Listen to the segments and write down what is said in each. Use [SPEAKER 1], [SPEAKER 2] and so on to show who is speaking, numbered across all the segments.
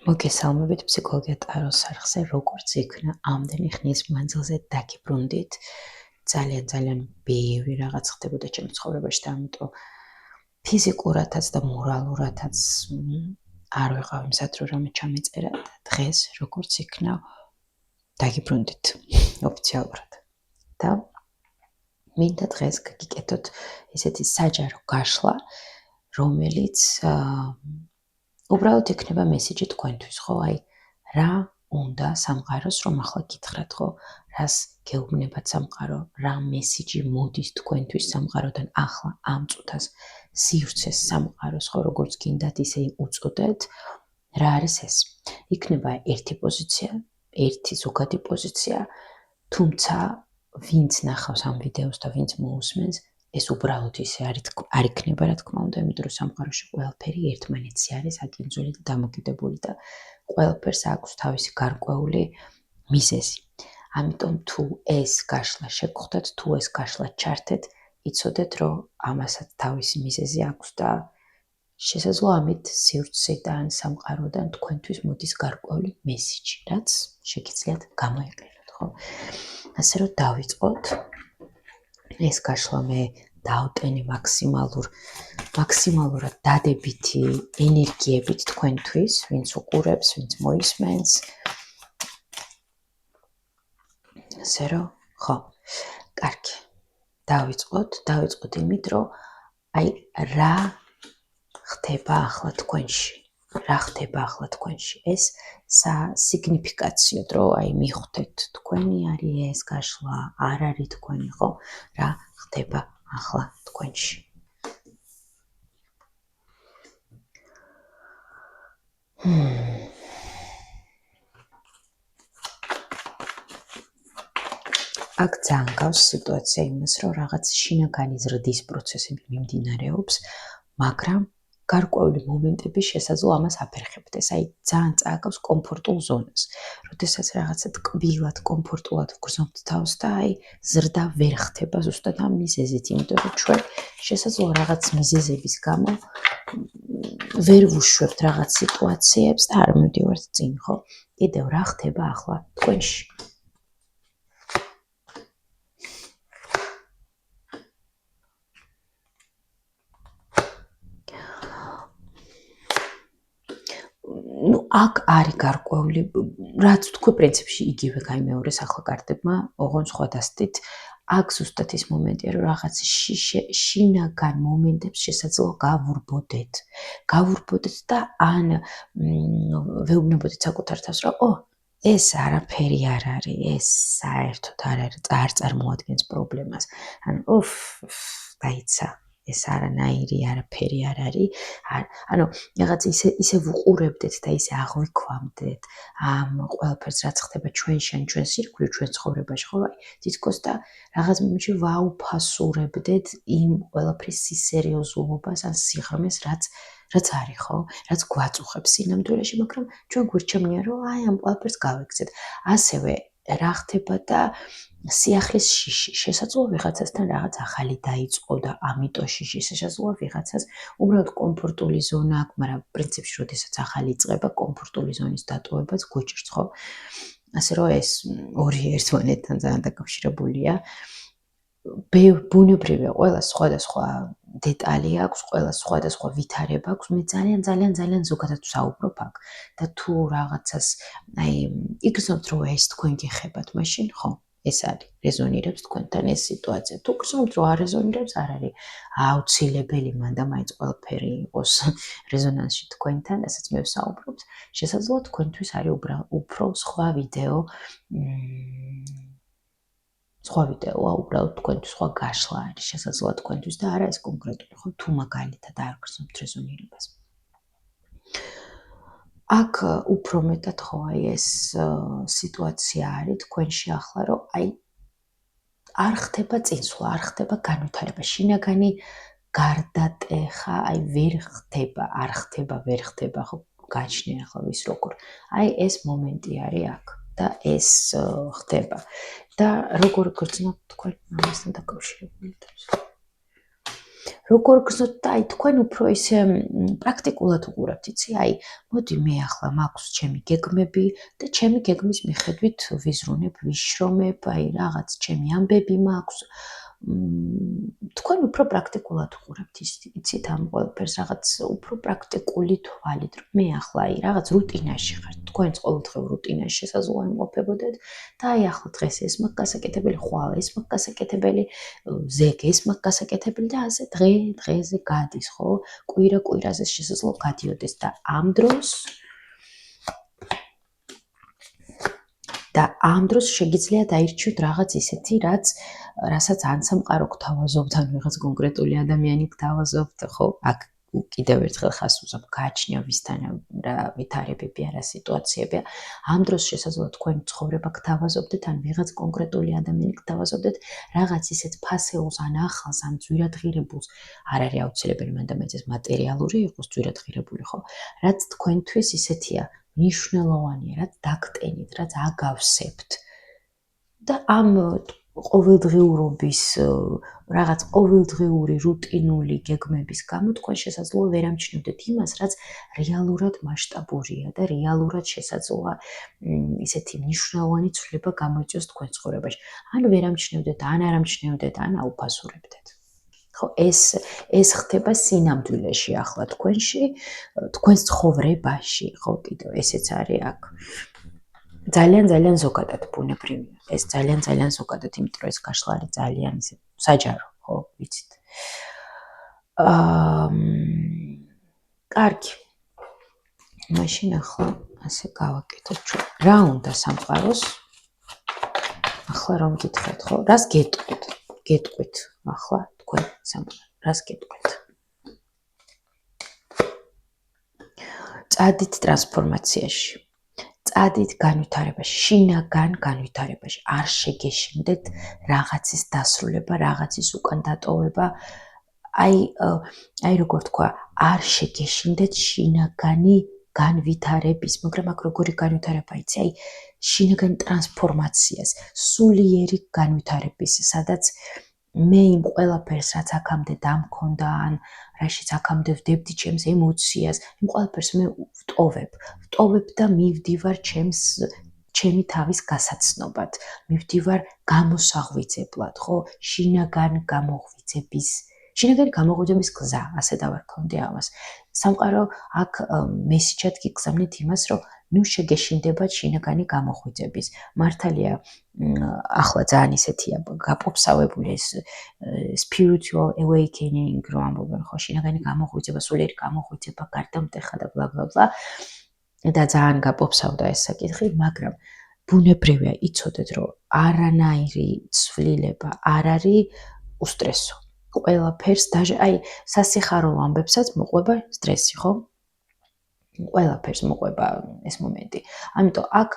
[SPEAKER 1] მოგესალმებით ფსიქოლოგია ტაროს არხზე, როგორც იქნა ამდენი ხნის მანძილზე დაგიბრუნდით. ძალიან ბევრი რაღაც ხდებოდა ჩემს ცხოვრებაში და ამიტომ ფიზიკურადაც და მორალურადაც არ ვიყავ იმსად რომ რამე ჩამეწერა და დღეს როგორც იქნა დაგიბრუნდით ოფიციალურად. და მინდა დღეს გიგიკეთოთ ესეთი საჯარო გაშლა, რომელიც უბრალოდ იქნება მესიჯი თქვენთვის, ხო? აი, რა უნდა სამყაროს, რომ ახლა გითხრათ, ხო? რას გეუბნებათ სამყარო, რა მესიჯი მოდის თქვენთვის სამყაროდან ახლა ამ წუთას სივრცეს სამყაროს, ხო, როგორც გინდათ ისე უწოდეთ. რა არის ეს? იქნება ერთი პოზიცია, ერთი ზოგადი პოზიცია, თუმცა ვინც ნახავს ამ ვიდეოს და ვინც მოусმენს, ეს უბრალოდ ისე არ იქნება, რა თქმა უნდა, იმიტომ რომ სამყაროში ყველაფერი ერთმანეთსი არის აგინძული და დამოკიდებული და ყველაფერს აქვს თავისი გარკვეული მიზეზი. ამიტომ თუ ეს გაშლა შეგხვდათ, თუ ეს გაშლა ჩართეთ, იცოდეთ, რომ ამასაც თავისი მიზეზი აქვს და შესაძლოა ამით სივრციდან, სამყაროდან თქვენთვის მოდის გარკვეული მესიჯი, რაც შეგიძლიათ გამოიყენოთ, ხო? ასე რომ დავიწყოთ. ეს გაშლა მე დავტენი მაქსიმალურად დადებითი ენერგიებით თქვენთვის, ვინც უყურებს, ვინც მოისმენს. ასე რომ, ხო, კარგი. დავიწყოთ იმით, რომ აი რა ხდება ახლა თქვენში. რა ხდება ახლა თქვენში? ეს სიგნიფიკაციოდ, რომ აი მიხვდეთ თქვენი არის ეს გაშლა, არ არის თქვენი, ხო? რა ხდება ახლა თქვენში? აქ ძალიან გავს სიტუაცია იმას, რომ რაღაც შინაგანი ზრდის პროცესები მიმდინარეობს, მაგრამ გარკვეული მომენტები შესაძლოა ამას აფერხებდეს. აი, ძალიან წააგავს კომფორტულ ზონას. როდესაც რაღაცა ტკბილად, კომფორტულად ვგრძნობთ თავს და აი, ზრდა ვერ ხდება ზუსტად ამ მიზეზით, იმიტომ რომ ჩვენ შესაძლოა რაღაც მიზეზების გამო ვერ ვუშვებთ რაღაც სიტუაციებს და არ მივდივართ წინ, ხო? კიდევ რა ხდება ახლა თქვენში? აქ არის გარკვეული, რაც თქვი პრინციპში იგივე გაიმეორეს ახლა კარტებმა, ოღონდ სხვადასხვა. აქ ზუსტად ის მომენტია, რომ რაღაც შინაგან მომენტებს შესაძლოა გავურბოდეთ და ან ვეუბნებოდეთ საკუთარ თავს, რომ ეს არაფერი არ არის, ეს საერთოდ არ წარმოადგენს პრობლემას. ანუ დაიცა. ეს არანაირი არაფერი არ არის. ანუ რაღაც ისე ვუყურებდეთ და ისე აღვიქვამდეთ ამ ყველაფერს, რაც ხდება ჩვენში, ან ჩვენს ირგვლივ, ჩვენ ცხოვრებაში, ხო? აი, თითქოს და რაღაც მომენტში ვაუფასურებდეთ იმ ყველაფრის სერიოზულობას ან სიღრმეს, რაც არის, ხო? რაც გვაწუხებს სინამდვილეში, მაგრამ ჩვენ გვირჩევნია, რომ აი ამ ყველაფერს გავიქცეთ. ასევე რა ხდება და სიახლის შიში. შესაძლოა ვიღაცასთან რაღაც ახალი დაიწყო და ამიტომ შიში. შესაძლოა ვიღაცას უბრალოდ კომფორტული ზონა აქვს, მაგრამ პრინციპში, როდესაც ახალი იწყება, კომფორტული ზონის დატოვებაც გვიჭირს, ხო? ასე რომ ეს ორი ერთმანეთთან ძალიან დაკავშირებულია. ბუნებრივია, ყველა სხვადასხვა დეტალი აქვს, ყველა სხვადასხვა ვითარება აქვს. მე ძალიან ზოგადად ვსაუბრობ აქ და თუ რაღაცას აი იგრძნობთ, რომ ეს თქვენ გეხებათ, მაშინ ხო, ეს არის, რეზონირებს თქვენთან ეს სიტუაცია. თუ გრძნობთ, რომ არ რეზონირებს, არ არის აუცილებელი მანდა მაინც ყველაფერი იყოს რეზონანსში თქვენთან, რასაც მე ვსაუბრობთ. შესაძლოა თქვენთვის არის უფრო სხვა ვიდეო, უბრალოდ თქვენთვის სხვა გაშლა არის, შესაძლოა თქვენთვის და არა ეს კონკრეტული, ხო, თუ მაგალითად არ გრძნობთ რეზონირებას. აქ უფრო მეტად ხო აი ეს სიტუაცია არის თქვენში ახლა, რომ აი არ ხდება წინსვლა, არ ხდება განვითარება, შინაგანი გარდატეხა აი ვერ ხდება, ხო, გაჩნია ახლა ვის როგორ. აი ეს მომენტი არის აქ და ეს ხდება. და როგორ გრძნობთ თქვენ ამასთან დაკავშირებული? როგორ გზნოთ და აი თქვენ უფრო ისე პრაქტიკულად უყურებთ, იცი? აი, მოდი მე ახლა მაქვს ჩემი გეგმები და ჩემი გეგმის მიხედვით ვიზრუნებ, ვიშრომებ, აი რაღაც ჩემი ამბები მაქვს. თქვენ უფრო პრაქტიკულად უყურებთ იცით ამ ყველაფერს, რაღაც უფრო პრაქტიკული თვალით, რომ მე ახლა აი რაღაც რუტინაში ხართ, თქვენც ყოველდღიურ რუტინაში შესაძლოა იმყოფებოდეთ და აი ახლა დღეს ეს მაქვს გასაკეთებელი, ხვალ ეს მაქვს გასაკეთებელი, ზეგ ეს მაქვს გასაკეთებელი და ასე დღეზე გადის, ხო? კვირა-კვირაზე შესაძლოა გადიოდეს და ამ დროს შეგიძლიათ აირჩიოთ რაღაც ისეთი, რასაც ან სამყარო გთავაზობთ, ან რაღაც კონკრეტული ადამიანი გთავაზობთ, ხო? აქ კიდევ ერთხელ ხას უზობ გააჩნია ვისთან რა ვითარებებია, რა სიტუაციებია. ამ დროს შესაძლოა თქვენ ცხოვრება გთავაზობდეთ, ან ვიღაც კონკრეტული ადამიანი გთავაზობდეთ, რაღაც ისეთ ფასეულს, ან ახალს, ან ძვირადღირებულს, არ არის აუცილებელი მანდ ამეცეს მატერიალური იყოს ძვირადღირებული, ხო? რაც თქვენთვის ისეთია მნიშვნელოვანია, რაც დაგტენით, რაც აგავსებთ. და ამ ყოველდღიურობის რაღაც ყოველდღიური რუტინული გეგმების გამო თქვენ შესაძლოა ვერ ამჩნევდეთ იმას, რაც რეალურად მასშტაბურია და რეალურად შესაძლოა ისეთი მნიშვნელოვანი ცვლილება გამოიწვიოს თქვენ ცხოვრებაში. ან ვერ ამჩნევდეთ, ან არ ამჩნევდეთ, ან აუფასურებდეთ. ხო, ეს ხდება სინამდვილეში ახლა თქვენში, თქვენს ცხოვრებაში, ხო, კიდევ ესეც არის აქ. ძალიან ზოგადად ბუნებრივია. ეს ძალიან ზოგადად, იმიტომ რომ ეს გაშლა არის ძალიან ისე საჯარო, ხო, ვიცით. კარგი. მაშინ ახლა ასე გავაკეთოთ ჩვენ. რა უნდა სამყაროს? ახლა რომ გითხრათ, ხო, რას გეტყვით? გეტყვით ახლა თქვენ სამყარო, რას გეტყვით? წადით ტრანსფორმაციაში. წადით განვითარებაში, შინაგან განვითარებაში, არ შეგეშინდეთ რაღაცის დასრულება, რაღაცის უკან დატოვება. აი როგორ თქვა, არ შეგეშინდეთ შინაგანი განვითარების, მაგრამ აქ როგორი განვითარება იცი, აი შინაგანი ტრანსფორმაციას, სულიერი განვითარების, სადაც მე იმ ყველაფერს, რაც აქამდე დამქონდა, ან რაშიც აქამდე ვდებდი ჩემს ემოციას, იმ ყველაფერს მე ვტოვებ და მივდივარ ჩემი თავის გასაცნობად, მივდივარ გამოსაღვიძებლად, ხო? შინაგანი გამოღვიძების გზა, ასე დავარქონდი ამას. სამყარო აქ მესიჯად გიგზავნით იმას, რომ ნუ შეგეშინდებათ შინაგანი გამოღვიძების. მართალია, ახლა ძალიან ისეთია გაპოპსავებული ეს spiritual awakening, რომ ამბობენ, ხო, შინაგანი გამოღვიძება, სულიერი გამოღვიძება, გარდამტეხა და bla bla bla. და ძალიან გაპოპსავდა ეს საკითხი, მაგრამ ბუნებრივია იცოდეთ, რომ არანაირი ცვლილება არ არის უსტრესო. ყველაფერს აი სასიხარულო ამბებსაც მოყვება სტრესი, ხო? ყველაფერს მოყვება ეს მომენტი. ამიტომ აქ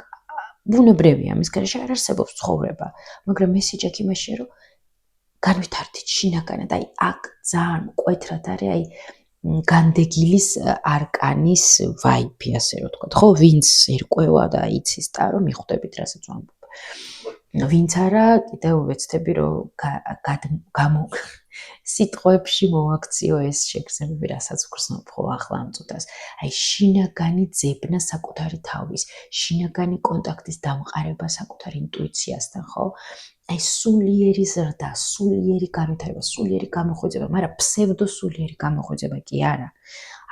[SPEAKER 1] ბუნებრივია მის გარეშე არ არსებობს ცხოვრება, მაგრამ მესიჯი აქ იმაშია, რომ განვითარდით შინაგანად, აი აქ ძალიან მკვეთრად არის აი განდეგილის არკანის ვაიბი, ასე რომ თქვა, ხო, ვინც ერკვევა და იცის და რომ მიხვდებით რასაც ვამბობ. ვინც არა, კიდევ ვეცდები რომ სიტყვებში მოვაქციო ეს შეგრძნებები, რასაც ვგრძნობ, ხო, ახლა ამ წუთას. აი შინაგანი ძებნა საკუთარი თავის, შინაგანი კონტაქტის დამყარება საკუთარ ინტუიციასთან, ხო? აი სულიერი ზრდა, სულიერი განვითარება, სულიერი გამოღვიძება, მაგრამ ფსევდოსულიერი გამოღვიძება კი არა.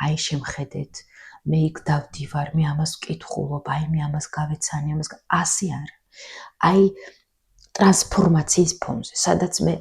[SPEAKER 1] აი შემხედეთ, მე იქ დავდივარ, მე ამას ვკითხულობ, აი მე ამას გავეცანი, ასე არა. აი ტრანსფორმაციის ფონზე, სადაც მე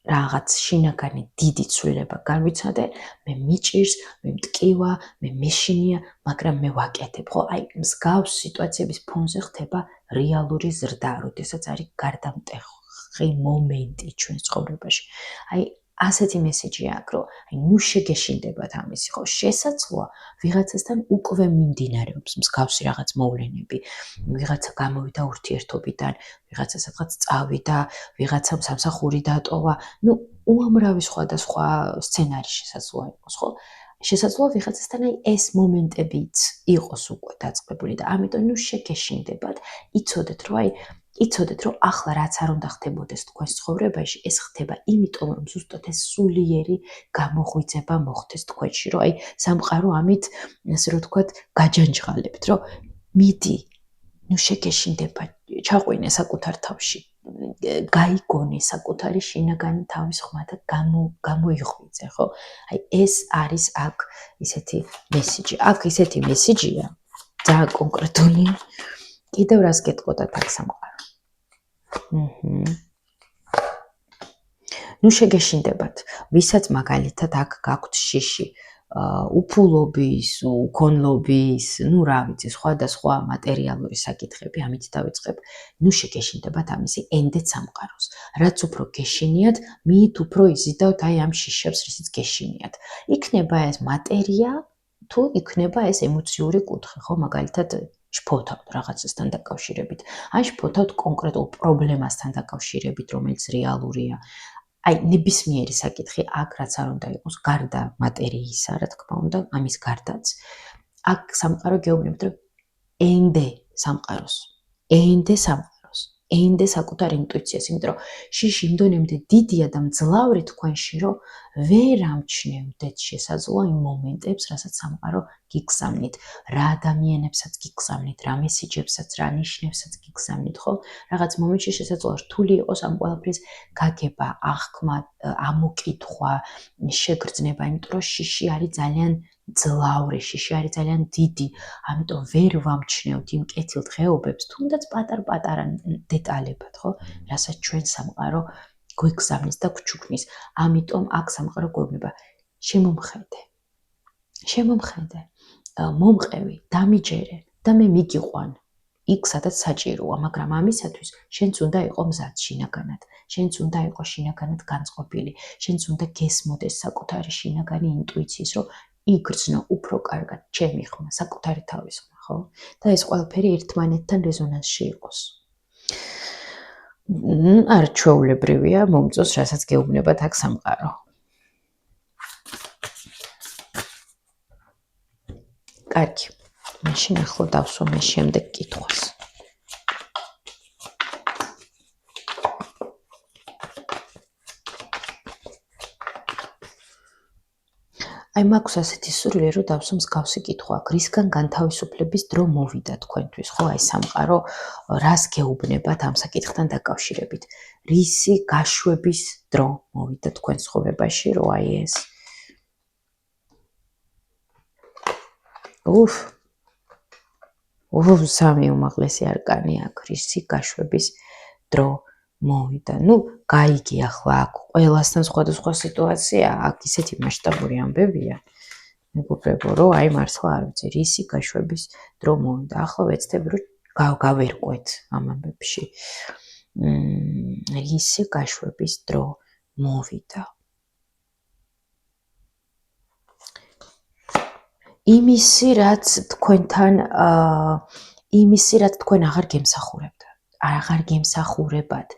[SPEAKER 1] რაღაც შინაგანი დიდი ცვლილება განვიცადე, მე მიჭირს, მე მტკივა, მე მეშინია, მაგრამ მე ვაკეთებ, ხო? აი მსგავს სიტუაციების ფონზე ხდება რეალური ზრდა, როდესაც არის გარდამტეხი მომენტი ჩვენ ცხოვრებაში. აი ასეთი მესიჯია აქ, რომ აი ნუ შეგეშინდებათ ამისი, ხო? შესაძლოა ვიღაცასთან უკვე მიმდინარეობს მსგავსი რაღაც მოვლენები, ვიღაცა გამოვიდა ურთიერთობიდან, ვიღაცა სადღაც წავიდა, ვიღაცამ სამსახური დატოვა, ნუ უამრავი სხვადასხვა სცენარი შესაძლოა იყოს, ხო? შესაძლოა ვიღაცასთან აი ეს მომენტებიც იყოს უკვე დაწყებული და ამიტომ ნუ შეგეშინდებათ, იცოდეთ, რომ აი იცოდეთ, რომ ახლა რაც არ უნდა ხდებოდეს თქვენს ცხოვრებაში, ეს ხდება იმიტომ, რომ ზუსტად ეს სულიერი გამოღვიძება მოხდეს თქვენში, რომ აი სამყარო ამით, ასე რომ ვთქვათ, გაჯანჯღალებთ, რომ მიდი, ნუ შეგეშინდება, ჩაყვინე საკუთარ თავში, გაიგონე საკუთარი შინაგანი თავის ხმა და გამოიღვიძე, ხო? აი ეს არის აქ ისეთი მესიჯი. აქ ისეთი მესიჯია, ძალიან კონკრეტული. კიდევ რას გეტყოდათ აქ სამყარო? ნუ შეგეშინდებათ, ვისაც მაგალითად აქ გაქვთ შიში, უფულობის, უქონლობის, ნუ რა ვიცი, სხვადასხვა მატერიალური საკითხები, ამით დავიწყებ, ნუ შეგეშინდებათ ამისი ენდეთ სამყაროს. რაც უფრო გეშინიათ, მით უფრო იზიდავთ აი ამ შიშებს, რისიც გეშინიათ. იქნება ეს მატერია, თუ იქნება ეს ემოციური კუთხე, ხო, მაგალითად შფოთავთ რაღაცასთან დაკავშირებით. ან შფოთავთ კონკრეტულ პრობლემასთან დაკავშირებით, რომელიც რეალურია. აი, ნებისმიერი საკითხი აქ რაც არ უნდა იყოს, გარდა მატერიისა, რა თქმა უნდა, ამის გარდაც. აქ სამყარო გეუბნებთ, რომ ენდე სამყაროს, ენდე საკუთარ ინტუიციას, იმიტომ რომ შიში იმდენამდე დიდია და მძლავრი თქვენში, რომ ვერ ამჩნევდეთ შესაძლო იმ მომენტებს, რასაც სამყარო გიგზავნით, რა ადამიანებსაც გიგზავნით, რა მესიჯებსაც, რა ნიშნებსაც გიგზავნით, ხო? რაღაც მომენტში შესაძლოა რთული იყოს ამ ყველაფრის გაგება, აღქმა, ამოკითხვა, შეგრძნება, იმიტომ რომ შიში არის ძალიან ძლავრი, შიში არის ძალიან დიდი, ამიტომ ვერ ვამჩნევთ იმ კეთილდღეობებს, თუნდაც პატარ-პატარა დეტალებად, ხო? რასაც ჩვენ სამყარო გვიგზავნის და გვჩუქნის. ამიტომ აქ სამყარო გვეუბნება, შემომხედე, მომყევი, დამიჯერე და მე მიგიყვან. იქ სადაც საჭიროა, მაგრამ ამისათვის შენც უნდა იყო მზად შინაგანად, შენც უნდა იყო შინაგანად განწყობილი, შენც უნდა გესმოდეს საკუთარი შინაგანი ინტუიციის, რომ იგრძნო უფრო კარგად ჩემი ხმა, საკუთარი თავის ხმა, ხო? და ეს ყველაფერი ერთმანეთთან რეზონანსში იყოს. არ ჩვეულებრივია მომწონს, რასაც გეუბნებათ აქ სამყარო. კარგი. მაშინ ახლა დავსვამ ეს შემდეგ კითხვას. აი მაქვს ასეთი სურვილი, რომ დავსვამ მსგავსი კითხვა. რისგან განთავისუფლების დრო მოვიდა თქვენთვის, ხო? აი სამყარო რას გეუბნებათ ამ საკითხთან დაკავშირებით? რისი გაშვების დრო მოვიდა თქვენ ცხოვრებაში, რომ აი ეს სამი უმაღლესი არკანი აქ, რისი გაშვების დრო მოვიდა. ნუ გაიგე ახლა აქ ყველასთან სხვადასხვა სიტუაცია, აქ ისეთი მასშტაბური ამბებია. მეგობრებო, რომ აი მართლა არ ვიცი, რისი გაშვების დრო მოვიდა. ახლა ვეცდებ, რომ გავერკვეთ ამ ამბებში. რისი გაშვების დრო მოვიდა. იმისი, რაც თქვენ აღარ გემსახურებათ,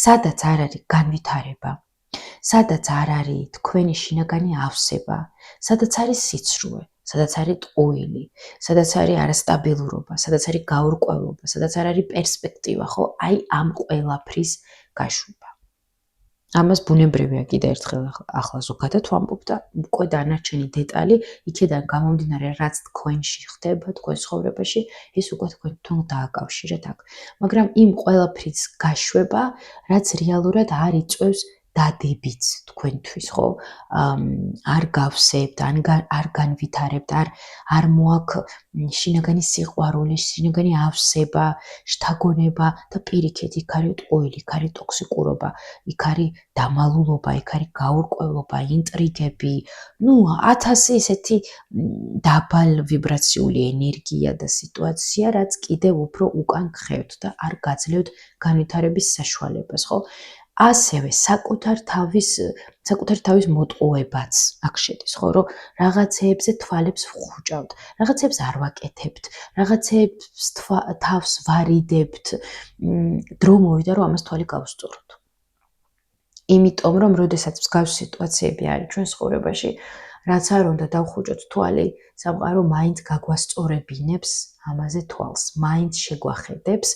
[SPEAKER 1] სადაც არ არის განვითარება, სადაც არ არის თქვენი შინაგანი ავსება, სადაც არის სიცრუე, სადაც არის ტყუილი, სადაც არის არასტაბილურობა, სადაც არის გაურკვევლობა, სადაც არ არის პერსპექტივა, ხო? აი ამ ყველაფრის გაშვება. ამას ბუნებრივია კიდე ერთხელ ახლა ზოგადად ვამბობ და უკვე დანარჩენი დეტალი იქიდან გამომდინარე, რაც თქვენში ხდება, თქვენ ცხოვრებაში, ის უკვე თქვენ დააკავშირეთ აქ. მაგრამ იმ ყველაფრის გაშვება, რაც რეალურად არ იწვევს დადებიც თქვენთვის, ხო? არ გავსებთ, არ განვითარებთ, არ მოაქვს შინაგანი სიყვარული, შინაგანი ავსება, შთაგონება და პირიქით, იქ არის ტყუილი, იქ არის ტოქსიკურობა, იქ არის დამალულობა, იქ არის გაურკვევლობა, ინტრიგები, ნუ 1000 ისეთი დაბალ ვიბრაციული ენერგია და სიტუაცია, რაც კიდევ უფრო უკან გხევთ და არ გაძლევთ განვითარების საშუალებას, ხო? ასევე საკუთარ თავის მოტყუებაც აქ შედის, ხო, რომ რაღაცეებზე თვალებს ვხუჭავთ, რაღაცებს არ ვაკეთებთ, რაღაცებს თავს ვარიდებთ, დრო მოვიდა, რომ ამას თვალი გავუსწოროთ. იმიტომ, რომ როდესაც მსგავსი სიტუაციები არის ჩვენ ცხოვრებაში, რაც არ უნდა დავხუჭოთ თვალი, სამყარო მაინც გაგვასწორებინებს ამაზე თვალს, მაინც შეგვახედებს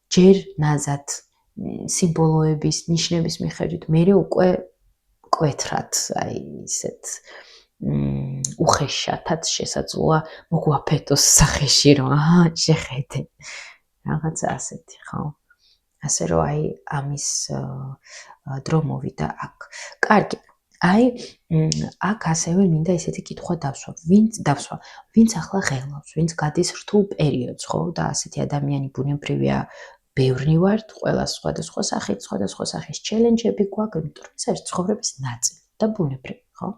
[SPEAKER 1] ჯერ ნაზად სიმბოლოების, ნიშნების მიხედვით, მერე უკვე კვეთრად, აი ისეთ უხეშათაც შესაძლოა მოგვაფეთოს სახეში, რომ შეხედე. რაღაცა ასეთი, ხო? ასე რომ აი ამის დრო მოვიდა აქ. კარგი. აი აქ ასევე მინდა ესეთი კითხვა დავსვა. ვინც ახლა ღელავს, ვინც გადის რთულ პერიოდს, ხო? და ასეთი ადამიანი ბუნებრივია, ბევრი ვართ, ყველა სხვადასხვა სახით, სხვადასხვა სახის ჩელენჯები გვაქვს, იმიტომ რომ ეს არის ცხოვრების ნაწილი და ბუნებრივი, ხო?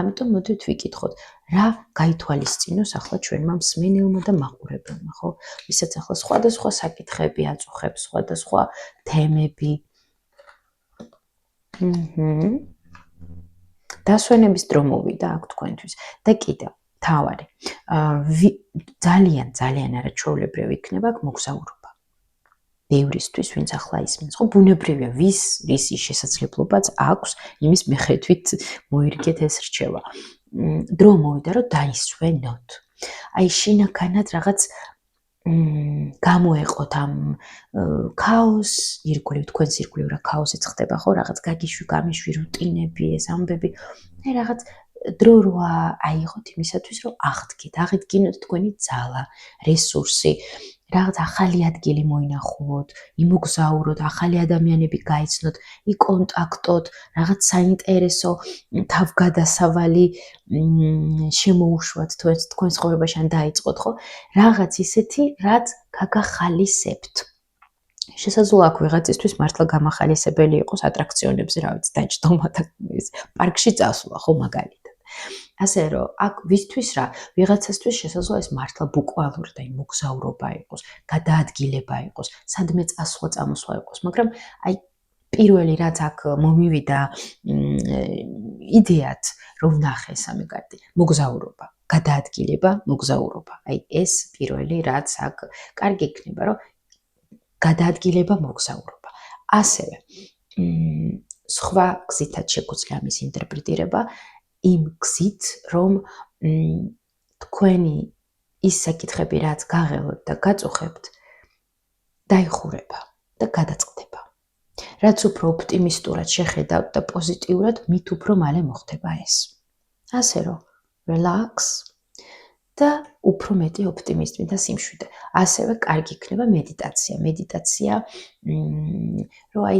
[SPEAKER 1] ამიტომ მოდით ვიკითხოთ, რა გაითვალისწინოს ახლა ჩვენმა მსმენელმა და მაყურებელმა, ხო? ვისაც ახლა სხვადასხვა საკითხები აწუხებს, სხვადასხვა თემები. დასვენების დრო მოვიდა აქ თქვენთვის და კიდევ თავარი. ძალიან არაჩვეულებრივი იქნება აქ მოგზაურობა. ბევრისთვის, ვინც ახლა ისმენს, ხო, ბუნებრივია, ვისი შესაძლებლობაც აქვს, იმის მიხედვით მოირგეთ ეს რჩევა. დრო მოვიდა, რომ დაისვენოთ. აი შინაგანად რაღაც გამოეყოთ ამ ქაოსს, თქვენს ირგვლივ რა ქაოსიც ხდება, ხო, რაღაც გაგიშვი, გამიშვი რუტინები, ეს ამბები. აი რაღაც დრო როა აიღოთ იმისათვის, რომ აღდგინოთ თქვენი ძალა, რესურსი, რაღაც ახალი ადგილი მოინახულოთ, იმოგზაუროთ, ახალი ადამიანები გაიცნოთ, იკონტაქტოთ, რაღაც საინტერესო თავგადასავალი შემოუშვათ თქვენ ცხოვრებაში ან დაიწყოთ, ხო? რაღაც ისეთი, რაც გაგახალისებთ. შესაძლოა აქ ვიღაცისთვის მართლა გამახალისებელი იყოს ატრაქციონებზე, რა ვიცი, დაჯდომა და პარკში წასვლა, ხო, მაგალითად. ასე რომ, აქ ვისთვის რა, ვიღაცასთვის შესაძლოა ეს მართლა ბუკვალური და მოგზაურობა იყოს, გადაადგილება იყოს, სადმე წამოსვლა იყოს, მაგრამ აი პირველი რაც აქ მომივიდა იდეად, რომ ვნახე სამი კარტი, მოგზაურობა, გადაადგილება, მოგზაურობა. აი ეს პირველი რაც აქ კარგი იქნება, რომ გადაადგილება, მოგზაურობა. ასევე სხვა გზითაც შეგვიძლია ამის ინტერპრეტირება, იმ გზით, რომ თქვენი ის საკითხები, რაც გაღელოთ და გაწუხებთ, დაიხურება და გადაწყდება. რაც უფრო ოპტიმისტურად შეხედავთ და პოზიტიურად, მით უფრო მალე მოხდება ეს. ასე რომ, relax და უფრო მეტი ოპტიმიზმი და სიმშვიდე. ასევე კარგი იქნება მედიტაცია. რომ აი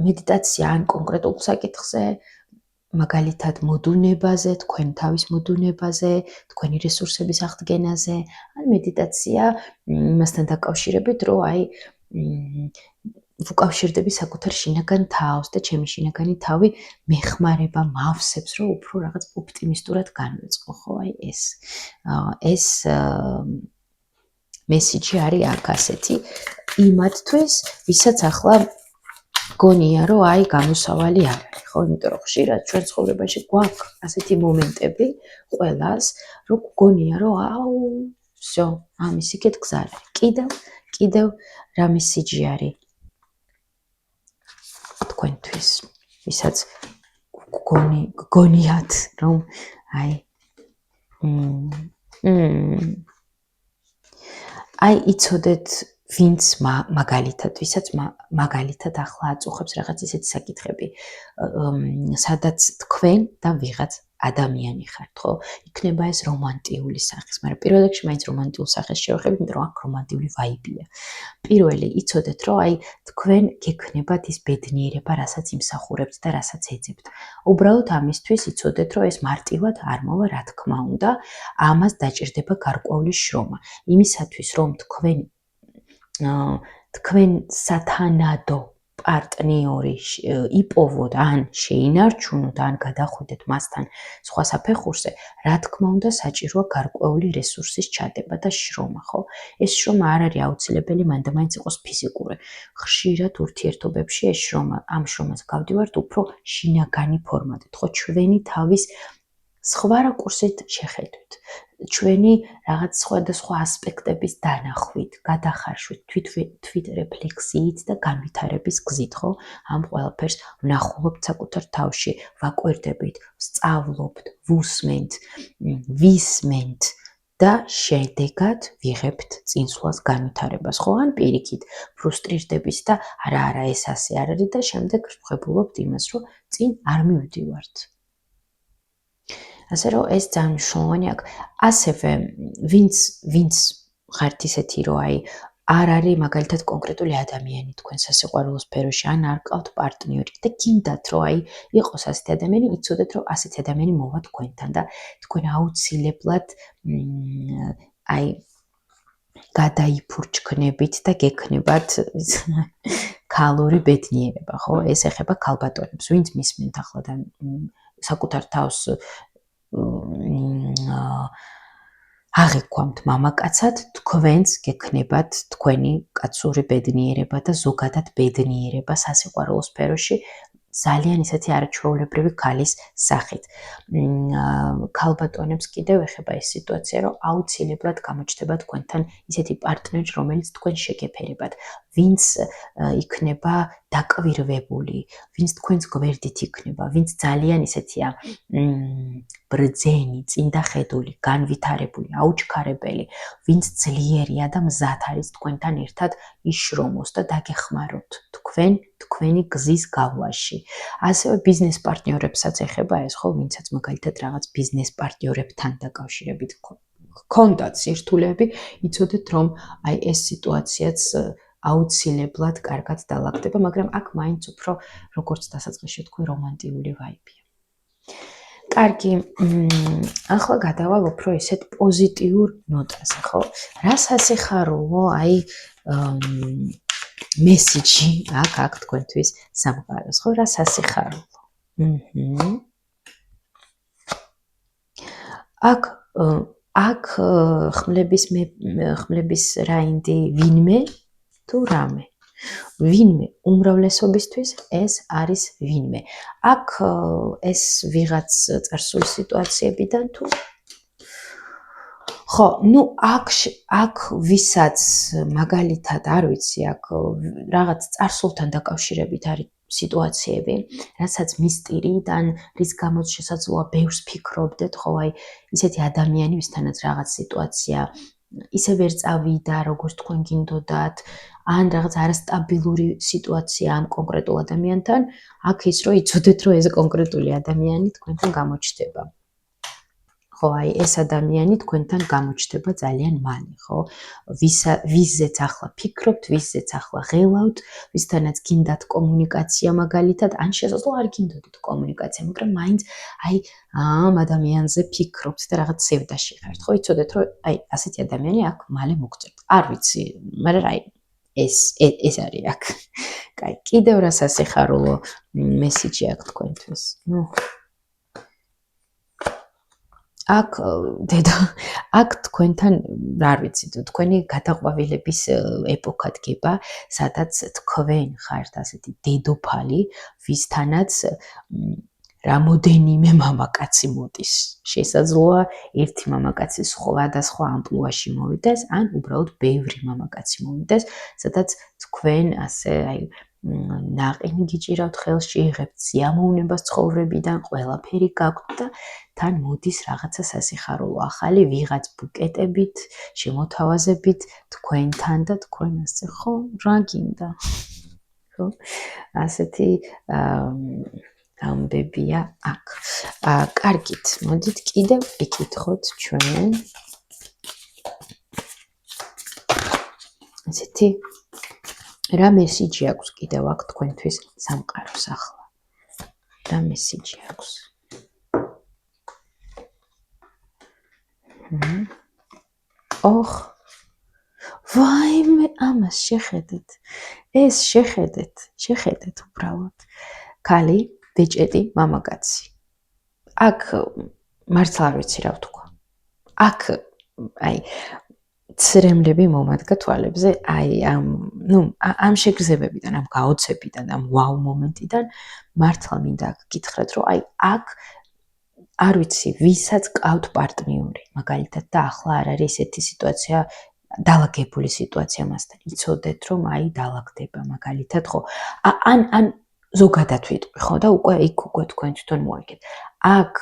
[SPEAKER 1] მედიტაცია ან კონკრეტულ საკითხზე, მაგალითად მოდუნებაზე, თქვენ თავის მოდუნებაზე, თქვენი რესურსების აღდგენაზე, ან მედიტაცია იმასთან დაკავშირებით, რომ აი ვუკავშირდები საკუთარ შინაგან თავს და ჩემი შინაგანი თავი მეხმარება, მავსებს, რომ უფრო რაღაც ოპტიმისტურად განვეწყო, ხო, აი ეს მესიჯი არის აქ ასეთი იმათთვის, ვისაც ახლა გონია, რომ აი გამოსავალი არ არის, ხო, იმიტომ რომ ხშირად ჩვენ ცხოვრებაში გვაქვს ასეთი მომენტები ყველას, რომ გონია, რომ всё, ამის იქეთ გზა არის. კიდევ რა მესიჯი არის თქვენთვის, ვისაც გგონიათ, რომ აი იცოდეთ ვინც მაგალითად, ვისაც მაგალითად ახლა აწუხებს რაღაც ისეთი საკითხები, სადაც თქვენ და ვიღაც ადამიანი ხართ, ხო? იქნება ეს რომანტიული სახის, მაგრამ პირველ რიგში მაინც რომანტიულ სახეს შევეხებით, იმიტომ რომ აქ რომანტიული ვაიბია. პირველი იცოდეთ, რომ აი თქვენ გექნებათ ის ბედნიერება, რასაც იმსახურებთ და რასაც ეძებთ. უბრალოდ ამისთვის იცოდეთ, რომ ეს მარტივად არ მოვა, რა თქმა უნდა, ამას დაჭირდება გარკვეული შრომა. იმისათვის, რომ თქვენ სათანადო პარტნიორი იპოვოთ, ან შეინარჩუნოთ, ან გადახვიდეთ მასთან სხვა საფეხურზე, რა თქმა უნდა, საჭიროა გარკვეული რესურსის ჩადება და შრომა, ხო? ეს შრომა არ არის აუცილებელი, მანდა მაინც იყოს ფიზიკური. ხშირად ურთიერთობებში ეს შრომა, ამ შრომას გავდივართ უფრო შინაგანი ფორმატით, ხო? ჩვენი თავის სხვა რაკურსით შეხედვით, ჩვენი რაღაც სხვადასხვა ასპექტების დანახვით, გადახარშვით, თვით რეფლექსიით და განვითარების გზით, ხო? ამ ყველაფერს ვნახულობთ საკუთარ თავში, ვაკვირდებით, ვსწავლობთ, ვუსმენთ, ვისმენთ და შედეგად ვიღებთ წინსვლას განვითარებას, ხო? ან პირიქით ფრუსტრირდებით და არა ეს ასე არ არის და შემდეგ ვხედულობთ იმას, რომ წინ არ მივდივართ. ასე რომ ეს ძალიან მნიშვნელოვანი აქვს. ასევე ვინც ხართ ისეთი, რომ არ არის მაგალითად კონკრეტული ადამიანი თქვენ სასიყვარულო სფეროში, ან არ გყავთ პარტნიორი და გინდათ, რომ იყოს ასეთი ადამიანი, იცოდეთ, რომ ასეთი ადამიანი მოვა თქვენთან და თქვენ აუცილებლად გადაიფურჩქნებით და გექნებათ ქალური ბედნიერება, ხო? ეს ეხება ქალბატონებს, ვინც მისმენთ ახლა და საკუთარ თავს აღიქვამთ მამაკაცად, თქვენც გექნებათ თქვენი კაცური ბედნიერება და ზოგადად ბედნიერება სასიყვარულო სფეროში ძალიან ისეთი არაჩვეულებრივი ქალის სახით. ქალბატონებს კიდევ ეხება ეს სიტუაცია, რომ აუცილებლად გამოჩნდება თქვენთან ისეთი პარტნიორი, რომელიც თქვენ შეგეფერებათ, ვინც იქნება დაკვირვებული, ვინც თქვენს გვერდით იქნება, ვინც ძალიან ისეთია ბრძენი, წინდახედული, განვითარებული, აუჩქარებელი, ვინც ძლიერია და მზად არის თქვენთან ერთად იშრომოს და დაგეხმაროთ თქვენი გზის გავლაში. ასევე ბიზნეს პარტნიორებსაც ეხება ეს, ხო, ვინცაც მაგალითად რაღაც ბიზნეს პარტნიორებთან დაკავშირებით გქონდათ სირთულეები, იცოდეთ, რომ ეს სიტუაციაც აუცილებლად კარგად დალაგდება, მაგრამ აქ მაინც უფრო როგორც დასაწყისში თქვი რომანტიული ვაიბია. კარგი, ახლა გადავალ უფრო ისეთ პოზიტიურ ნოტაზე, ხო? რა სასიხარულო მესიჯი აქ თქვენთვის სამყაროს, ხო? რა სასიხარულო. აქ ხმლების რაინდი ვინმე თუ რამე. ვინმე უმრავლესობისთვის ეს არის ვინმე. აქ ეს ვიღაც წარსული სიტუაციებიდან თუ ხო, აქ ვისაც მაგალითად არ ვიცი, აქ რაღაც წარსულთან დაკავშირებით არის სიტუაციები, რასაც მისტირით, ან რის გამოც შესაძლოა ბევრს ფიქრობდეთ, ხო, ისეთი ადამიანი, ვისთანაც რაღაც სიტუაცია ისე ვერ წავიდა, როგორც თქვენ გინდოდათ, ან რაღაც არასტაბილური სიტუაცია ამ კონკრეტულ ადამიანთან, აქ ის რომ იცოდეთ, რომ ეს კონკრეტული ადამიანი თქვენთან გამოჩნდება. ხო, ეს ადამიანი თქვენთან გამოჩნდება ძალიან მალე, ხო? ვიზეც ახლა ფიქრობთ, ვიზეც ახლა ღელავთ, ვისთანაც გინდათ კომუნიკაცია მაგალითად, ან შესაძლოა არ გინდოდეთ კომუნიკაცია, მაგრამ მაინც ამ ადამიანზე ფიქრობთ და რაღაც სევდაში ხართ, ხო? იცოდეთ, რომ ასეთი ადამიანი აქ მალე მოგწევთ. არ ვიცი, მაგრამ ეს არის აქ. კაი, კიდევ რა სასიხარულო მესიჯი აქვს თქვენთვის? აქ თქვენთან, არ ვიცი, თქვენი გადაყვავილების ეპოქა დგება, სადაც თქვენ ხართ ასეთი დედოფალი, ვისთანაც რამოდენიმე მამაკაცი მოდის. შესაძლოა ერთი მამაკაცი სხვადასხვა ამპლუაში მოვიდეს, ან უბრალოდ ბევრი მამაკაცი მოვიდეს, სადაც თქვენ ასე ნაყინი გიჭირავთ ხელში, იღებთ სიამოვნებას ცხოვრებიდან, ყველაფერი გაქვთ და თან მოდის რაღაცა სასიხარულო ახალი ვიღაც ბუკეტებით, შემოთავაზებით თქვენთან და თქვენ ასე ხო, რა გინდა? ხო? ასეთი ამბებია აქ. კარგით, მოდით კიდევ ვიკითხოთ ჩვენ. ასეთი რა მესიჯი აქვს კიდევ აქ თქვენთვის სამყაროს ახლა? რა მესიჯი აქვს? ვაიმე, ამას შეხედეთ. ეს შეხედეთ უბრალოდ. ქალი, ბეჭედი, მამაკაცი. აქ მართლა არ ვიცი რა ვთქვა. აქ ცრემლები მომადგა თვალებზე, ამ შეგრძნებებიდან, ამ გაოცებიდან, ამ ვაუ მომენტიდან მართლა მინდა გითხრათ, რომ აქ არ ვიცი, ვისაც ყავთ პარტნიორი, მაგალითად და ახლა არ არის ესეთი სიტუაცია, დალაგებული სიტუაცია მასთან. იცოდეთ, რომ დალაგდება მაგალითად, ხო? ან ზოგადად ვიტყვი, ხო, და უკვე თქვენ თვითონ მოიგეთ. აქ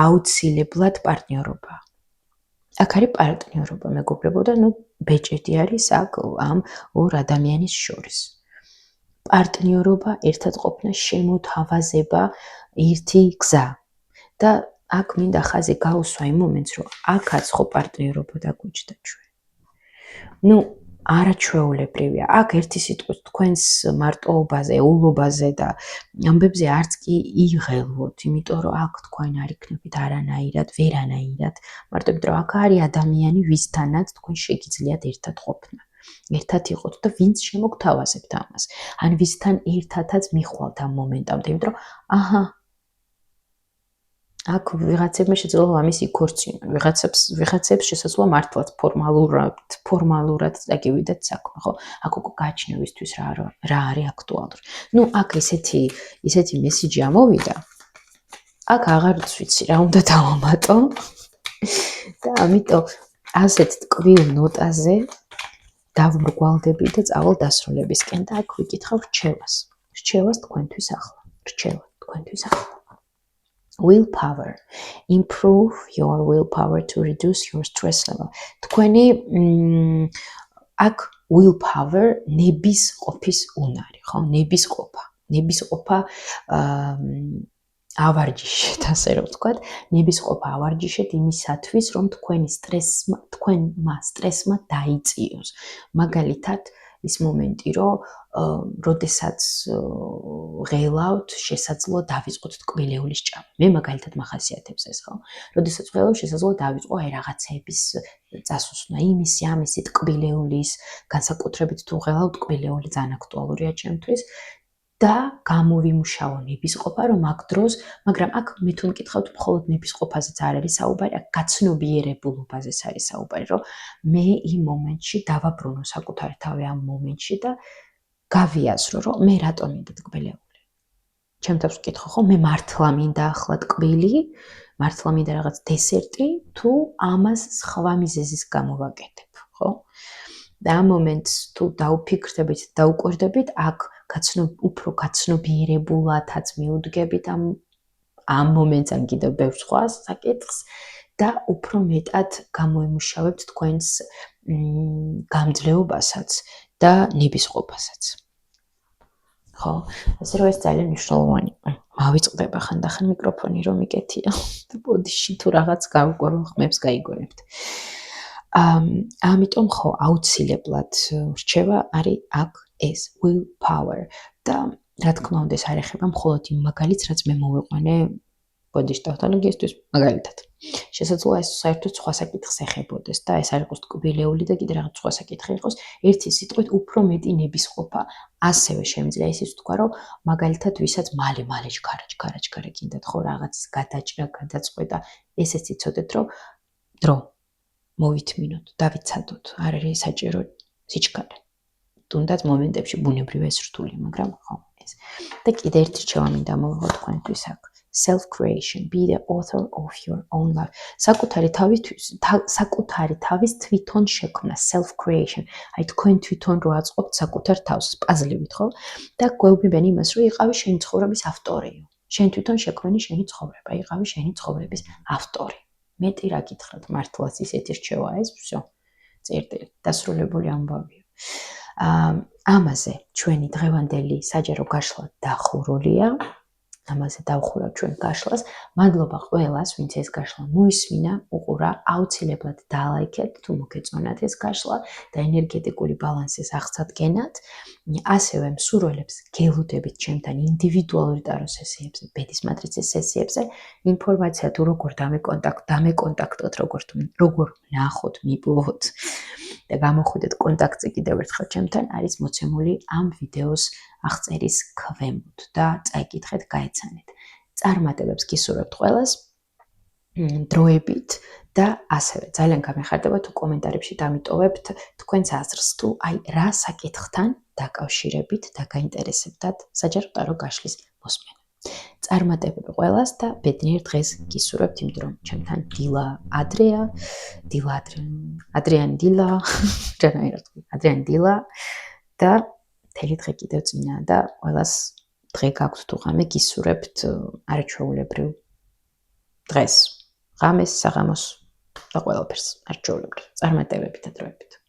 [SPEAKER 1] აუცილებლად პარტნიორობა. აქ არის პარტნიორობა, მეგობრებო და ბეჭედი არის აქ ამ ორ ადამიანის შორის. პარტნიორობა, ერთად ყოფნა, შემოთავაზება, ერთი გზა. და აქ მინდა ხაზი გაუსვა იმ მომენტს, რომ აქაც ხო პარტნიორობა დაგვიჯდა ჩვენ. არაჩვეულებრივია. აქ ერთი სიტყვით თქვენს მარტოობაზე, ეულობაზე და ამბებზე არც კი იღელვოთ, იმიტომ რომ აქ თქვენ არ იქნებით არანაირად, ვერანაირად. მარტო იმიტომ რომ აქ არის ადამიანი, ვისთანაც თქვენ შეგიძლიათ ერთად ყოფნა. ერთად იყოთ და ვინც შემოგთავაზებთ ამას. ან ვისთან ერთადაც მიხვალთ ამ მომენტამდე, იმიტომ რომ აქ ვიღაცებმა შეძლო ამის იქორწინონ, ვიღაცებს შესაძლოა მართლაც ფორმალურად დაგივიდეთ საქმე, ხო? აქ უკვე გაჩნევისთვის რა არის აქტუალური. აქ ისეთი მესიჯი ამოვიდა. აქ აღარც ვიცი რა უნდა დავამატო. და ამიტომ ასეთ ტკბილ ნოტაზე დავმრგვალდები და წავალ დასრულებისკენ და აქ ვიკითხავ რჩევას. რჩევას თქვენთვის ახლა. რჩევა თქვენთვის ახლა. Willpower. Improve your willpower to reduce your stress level. თქვენი აქ willpower ნების ყოფის უნარი, ხო? ნების ყოფა ავარჯიშეთ, ასე რომ ვთქვათ, ნების ყოფა ავარჯიშეთ იმისათვის, რომ თქვენმა სტრესმა დაიწიოს. მაგალითად, ის მომენტი, რომ როდესაც ღელავთ, შესაძლოა დავიწყოთ ტკბილეულის ჭამა. მე მაგალითად მახასიათებს ეს, ხო? როდესაც ღელავ, შესაძლოა დავიწყო რაღაცეების წასუსვნა, ამისი ტკბილეულის, განსაკუთრებით თუ ღელავ ტკბილეული ძალიან აქტუალურია ჩემთვის. და გამოვიმუშაო ნების ყოფა, რომ აქ დროს, მაგრამ აქ მე თუ მკითხავთ, მხოლოდ ნების ყოფაზეც არ არის საუბარი, აქ გაცნობიერებულობაზეც არის საუბარი, რომ მე იმ მომენტში დავაბრუნო საკუთარი თავი ამ მომენტში და გავიაზრო, რომ მე რატომ მინდა ტკბილეული. ჩემ თავს ვკითხო, ხო, მე მართლა მინდა ახლა ტკბილი, მართლა მინდა რაღაც დესერტი, თუ ამას სხვა მიზეზის გამო ვაკეთებ, ხო? და ამ მომენტს თუ დაუფიქრდებით, დაუკვირდებით, აქ უფრო გაცნობიერებულადაც მიუდგებით ამ მომენტს ან კიდევ ბევრ სხვა საკითხს და უფრო მეტად გამოიმუშავებთ თქვენს გამძლეობასაც და ნებისყოფასაც. ხო, ასე რომ ეს ძალიან მნიშვნელოვანი. მავიწყდება ხანდახან მიკროფონი რომ მიკეთია და ბოდიში თუ რაღაც გავუკვირვო ხმებს გაიგონებთ. ამიტომ ხო, აუცილებლად რჩევა არის აქ ეს willpower და რა თქმა უნდა ეს არ ეხება მხოლოდ იმ მაგალითს, რაც მე მოვიყვანე ბოდიში ტექნოლოგიისთვის, მაგალითად. შესაძლოა ეს საერთოდ სხვა საკითხს ეხებოდეს და ეს არ იყოს ტკბილეული და კიდე რაღაც სხვა საკითხი იყოს, ერთი სიტყვით უფრო მეტი ნებისყოფა. ასევე შემიძლია ისიც ვთქვა, რომ მაგალითად ვისაც მალე ჩქარა კიდათ ხო რაღაცის გადაჭრა, გადაწყვეტა, ესეც იცოდეთ, რომ დრო მოვითმინოთ, დავიცადოთ, არ არის საჭირო სიჩქარე. თუნდაც მომენტებში ბუნებრივია ეს რთული, მაგრამ ხო ეს. და კიდე ერთი რჩევა მინდა მოვიღო თქვენთვის აქ. Self-creation, be the author of your own life. საკუთარი თავის თვითონ შექმნა, self-creation. აი თქვენ თვითონ რო აწყობთ საკუთარ თავს, პაზლივით, ხო? და გვეუბნებიან იმას, რომ იყავი შენი ცხოვრების ავტორი. შენ თვითონ შექმენი შენი ცხოვრება, იყავი შენი ცხოვრების ავტორი. მეტი რა გითხრათ, მართლაც ისეთი რჩევაა ეს, всё. წერტილი, დასრულებული ამბავია. ამაზე ჩვენი დღევანდელი საჯარო გაშლა დახურულია. ამაზე დავხურავ ჩვენ გაშლას. მადლობა ყველას, ვინც ეს გაშლა მოისმინა, უყურა, აუცილებლად დალაიქეთ, თუ მოგეწონათ ეს გაშლა და ენერგეტიკული ბალანსის აღწევთ. ასევე მსურველებს გელოდებით ჩემთან ინდივიდუალური ტარო სესიებზე, ბედის მატრიცის სესიებზე, ინფორმაცია თუ როგორ დამეკონტაქტოთ, როგორ ვნახოთ, მიპოვოთ და გამოხვიდეთ კონტაქტზე კიდევ ერთხელ ჩემთან, არის მოცემული ამ ვიდეოს აღწერის ქვემოთ და წაიკითხეთ, გაეცანეთ. წარმატებებს გისურვებთ ყველას დროებით და ასევე ძალიან გამეხარდება თუ კომენტარებში დამიტოვებთ თქვენს აზრს თუ აი რა საკითხთან დაკავშირებით და გაინტერესებდათ საჯარო ტარო გაშლის მოსმენა. წარმატებები ყველას და ბედნიერ დღეს გისურვებთ, იმიტომ რომ ჩემთან ადრიან დილა და მთელი დღე კიდევ წინაა და ყველას დღე გაქვთ თუ ღამე გისურვებთ არაჩვეულებრივ დღეს, ღამეს, საღამოს და ყველაფერს არჩეულებრივ წარმატებებით და დროებით.